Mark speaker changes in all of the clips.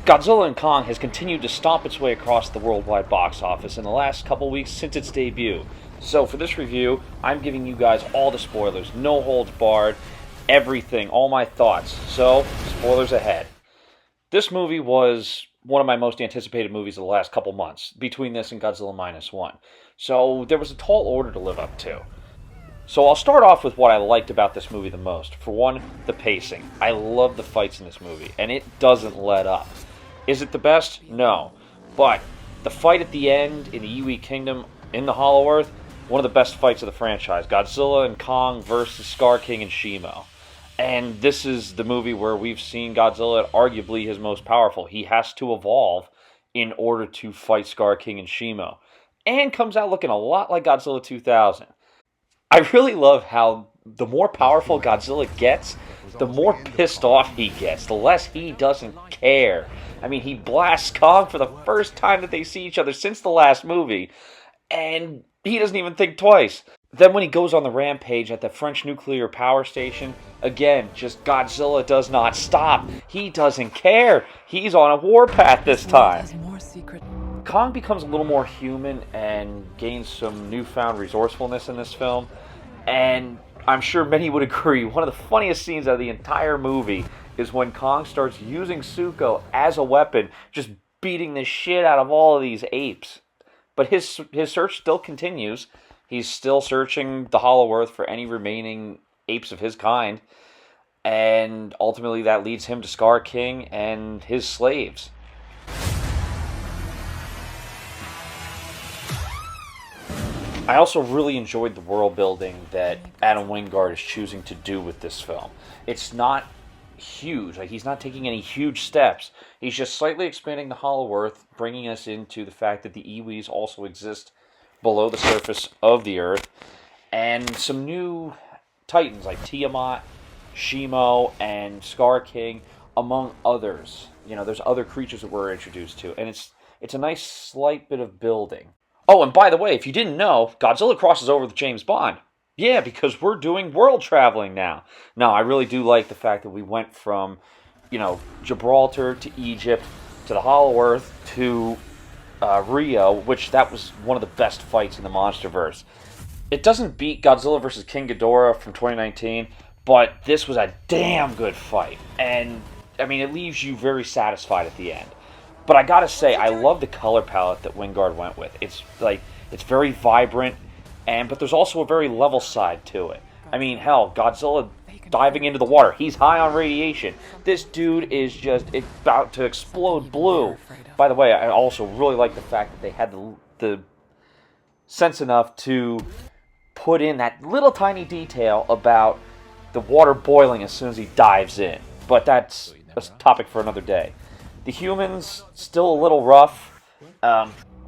Speaker 1: Godzilla and Kong has continued to stomp its way across the worldwide box office in the last couple weeks since its debut. So for this review, I'm giving you guys all the spoilers, no holds barred, everything, all my thoughts. So, spoilers ahead. This movie was one of my most anticipated movies of the last couple months, between this and Godzilla Minus One. So there was a tall order to live up to. So I'll start off with what I liked about this movie the most. For one, the pacing. I love the fights in this movie, and it doesn't let up. Is it the best? No. But the fight at the end in the Iwi Kingdom in the Hollow Earth, one of the best fights of the franchise. Godzilla and Kong versus Scar King and Shimo. And this is the movie where we've seen Godzilla at arguably his most powerful. He has to evolve in order to fight Scar King and Shimo. And comes out looking a lot like Godzilla 2000. I really love how the more powerful Godzilla gets, the more pissed off he gets, the less he doesn't care. I mean, he blasts Kong for the first time that they see each other since the last movie, and he doesn't even think twice. Then when he goes on the rampage at the French nuclear power station, again, just Godzilla does not stop. He doesn't care. He's on a warpath this time. Kong becomes a little more human and gains some newfound resourcefulness in this film. And I'm sure many would agree, one of the funniest scenes out of the entire movie is when Kong starts using Zuko as a weapon, just beating the shit out of all of these apes. But his search still continues. He's still searching the Hollow Earth for any remaining apes of his kind. And ultimately that leads him to Scar King and his slaves. I also really enjoyed the world building that Adam Wingard is choosing to do with this film. It's not huge. Like, he's not taking any huge steps. He's just slightly expanding the Hollow Earth, bringing us into the fact that the Iwis also exist below the surface of the Earth, and some new titans like Tiamat, Shimo, and Scar King, among others. You know, there's other creatures that we're introduced to, and it's a nice slight bit of building. Oh, and by the way, if you didn't know, Godzilla crosses over with James Bond. Yeah, because we're doing world traveling now. No, I really do like the fact that we went from, Gibraltar to Egypt to the Hollow Earth to Rio, which that was one of the best fights in the MonsterVerse. It doesn't beat Godzilla vs. King Ghidorah from 2019, but this was a damn good fight. And, I mean, it leaves you very satisfied at the end. But I gotta say, I love the color palette that Wingard went with. It's very vibrant, but there's also a very level side to it. I mean, hell, Godzilla diving into the water. He's high on radiation. This dude is just about to explode blue. By the way, I also really like the fact that they had the sense enough to put in that little tiny detail about the water boiling as soon as he dives in. But that's a topic for another day. The humans, still a little rough.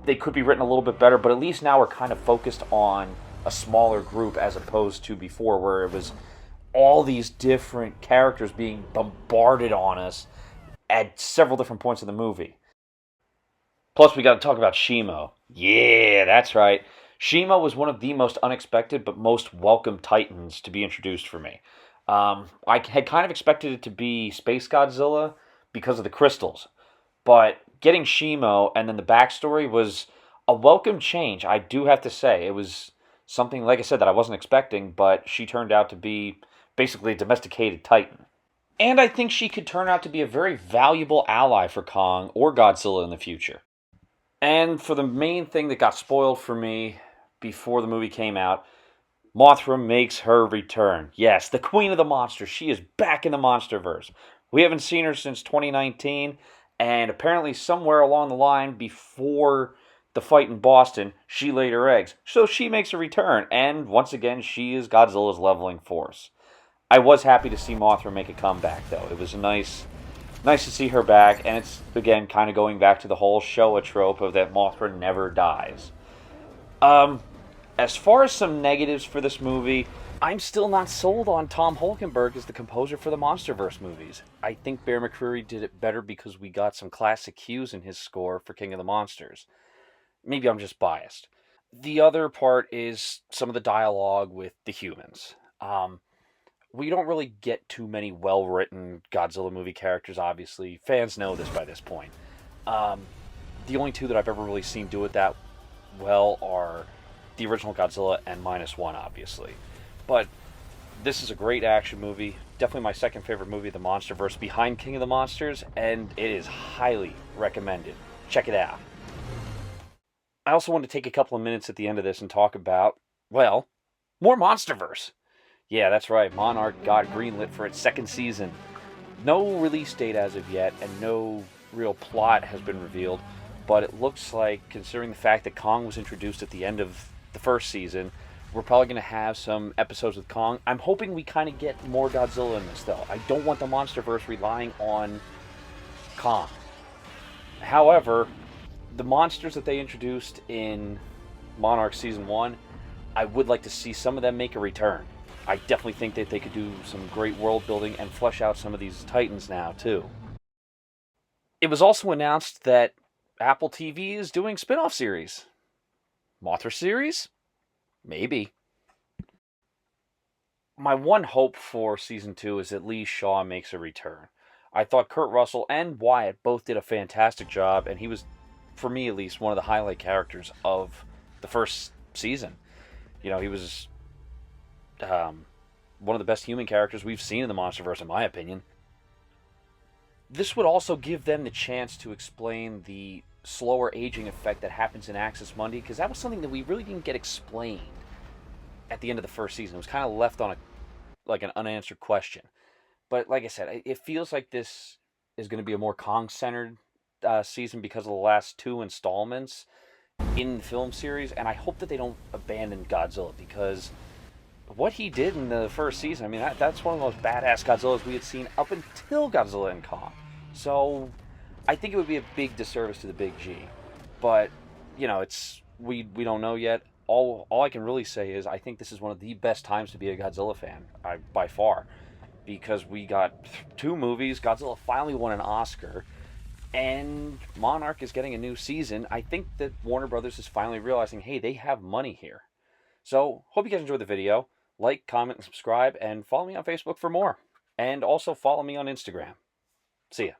Speaker 1: They could be written a little bit better, but at least now we're kind of focused on a smaller group as opposed to before, where it was all these different characters being bombarded on us at several different points in the movie. Plus, we got to talk about Shimo. Yeah, that's right. Shimo was one of the most unexpected but most welcome titans to be introduced for me. I had kind of expected it to be Space Godzilla, because of the crystals. But getting Shimo and then the backstory was a welcome change, I do have to say. It was something, like I said, that I wasn't expecting, but she turned out to be basically a domesticated titan. And I think she could turn out to be a very valuable ally for Kong or Godzilla in the future. And for the main thing that got spoiled for me before the movie came out, Mothra makes her return. Yes, the queen of the monsters. She is back in the MonsterVerse. We haven't seen her since 2019, and apparently somewhere along the line before the fight in Boston, she laid her eggs. So she makes a return, and once again, she is Godzilla's leveling force. I was happy to see Mothra make a comeback, though. It was nice to see her back, and it's, again, kind of going back to the whole Showa trope of that Mothra never dies. As far as some negatives for this movie, I'm still not sold on Tom Holkenberg as the composer for the MonsterVerse movies. I think Bear McCreary did it better because we got some classic cues in his score for King of the Monsters. Maybe I'm just biased. The other part is some of the dialogue with the humans. we don't really get too many well-written Godzilla movie characters, obviously. Fans know this by this point. Um, the only two that I've ever really seen do it that well are the original Godzilla and Minus One, obviously. But this is a great action movie. Definitely my second favorite movie of the MonsterVerse, behind King of the Monsters, and it is highly recommended. Check it out. I also want to take a couple of minutes at the end of this and talk about, well, more MonsterVerse. Yeah, that's right. Monarch got greenlit for its second season. No release date as of yet, and no real plot has been revealed. But it looks like, considering the fact that Kong was introduced at the end of the first season, we're probably going to have some episodes with Kong. I'm hoping we kind of get more Godzilla in this, though. I don't want the MonsterVerse relying on Kong. However, the monsters that they introduced in Monarch Season 1, I would like to see some of them make a return. I definitely think that they could do some great world building and flesh out some of these titans now, too. It was also announced that Apple TV is doing spin-off series. Mothra series? Maybe. My one hope for Season 2 is that Lee Shaw makes a return. I thought Kurt Russell and Wyatt both did a fantastic job, and he was, for me at least, one of the highlight characters of the first season. You know, he was one of the best human characters we've seen in the MonsterVerse, in my opinion. This would also give them the chance to explain the slower aging effect that happens in Axis Mundi, because that was something that we really didn't get explained at the end of the first season. It was kind of left on an unanswered question. But like I said, it feels like this is going to be a more Kong-centered season because of the last two installments in the film series, and I hope that they don't abandon Godzilla, because what he did in the first season, I mean, that's one of the most badass Godzillas we had seen up until Godzilla and Kong. So I think it would be a big disservice to the Big G. But, you know, we don't know yet. All I can really say is I think this is one of the best times to be a Godzilla fan, by far. Because we got two movies, Godzilla finally won an Oscar, and Monarch is getting a new season. I think that Warner Brothers is finally realizing, hey, they have money here. So, hope you guys enjoyed the video. Like, comment, and subscribe, and follow me on Facebook for more. And also follow me on Instagram. See ya.